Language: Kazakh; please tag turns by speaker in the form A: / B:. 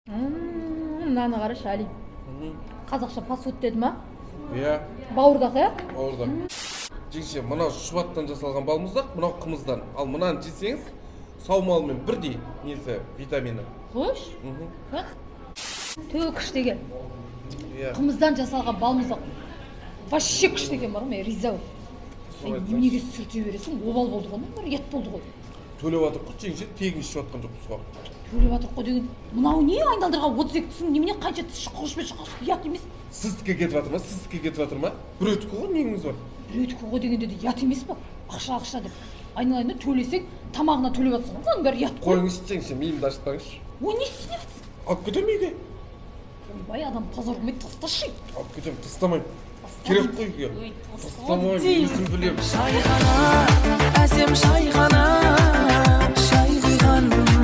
A: Мынаны қарашы, Али. Қазақша фастфуд деді ма?
B: Иә.
A: Бауырдақ, иә?
B: Бауырдақ. Жеңше, мынау шұбаттан жасалған балмұздақ, мынау қымыздан. Ал мынаны жесеңіз, саумалымен бірдей несі, витамині.
A: Қош? Төе күшті екен.
B: Иә.
A: Қымыздан жасалған балмұздақ. Вообще күшті екен бар, мен риза болдым. Неге сүрте бересің? Обал болды ғой, бір ет болды ғой.
B: Төлеп жатыр ғой, жеңше, тегін ішіп жатқан жоқпыз ғой.
A: Төлеп жатыр ғой деген. Мынау не айналдырған 32-сің, немене қанша қошпен шыққаш, ұят емес.
B: Сіздікі кетіп жатыр ма? Сіздікі кетіп жатыр ма? Біреудікі ғой, неңіз бар?
A: Біреудікі ғой дегенде де ұят емес па? Ақша деп. Айналайында төлесең, тамағына төлеп жатсың. Соның бәрі ұят қой.
B: Қойыңыз жеңше, миымды ашытпаңызшы.
A: Ой, не істеп?
B: Алып кетем үйге.
A: Ойбай, адам позор қылмайды, тасташы.
B: Алып кетем, тастамайым. Керек қой үйге. Тастамайым, өзім білем.
C: Шайхана, әсем шайхана, шай құйған